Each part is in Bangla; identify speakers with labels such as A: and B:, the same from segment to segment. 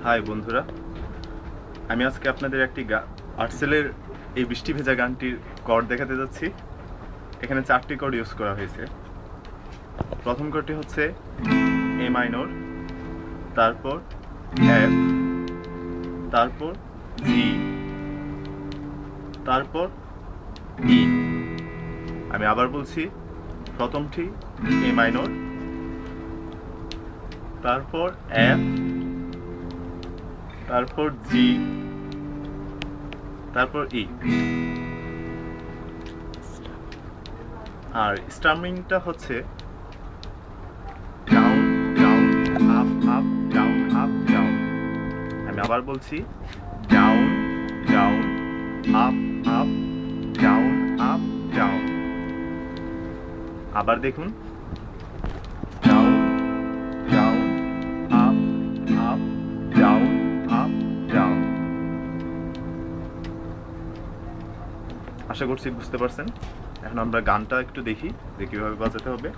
A: হাই বন্ধুরা, আমি আজকে আপনাদের একটি আর্টসেলের এই বৃষ্টি ভেজা গানটির কর্ড দেখাতে যাচ্ছি। এখানে 4টি কর্ড ইউজ করা হয়েছে। প্রথম কর্ডটি হচ্ছে এ মাইনর, তারপর এফ, তারপর জি, তারপর ই। আমি আবার বলছি, প্রথমটি এ মাইনর, তারপর এফ, তারপর জি, তারপর ই। আর স্টামিংটা হচ্ছে down down up up down up down. আমি আবার বলছি, down down up up down up down. আবার দেখুন, down down up up down up down. আশা করছি বুঝতে পারছেন। এখন আমরা গানটা একটু দেখি যে কিভাবে বাজাতে হবে।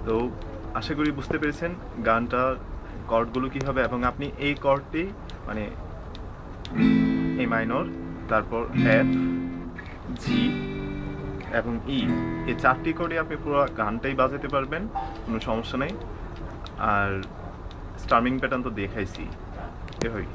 A: তো আশা করি বুঝতে পেরেছেন গানটার কর্ডগুলো কী হবে, এবং আপনি এই কর্ডটি মানে এ মাইনর, তারপর এফ, জি এবং ই, এই 4টি কর্ডে আপনি পুরো গানটাই বাজাতে পারবেন, কোনো সমস্যা নেই। আর স্টার্মিং প্যাটার্ন তো দেখাইছি, এ হয়।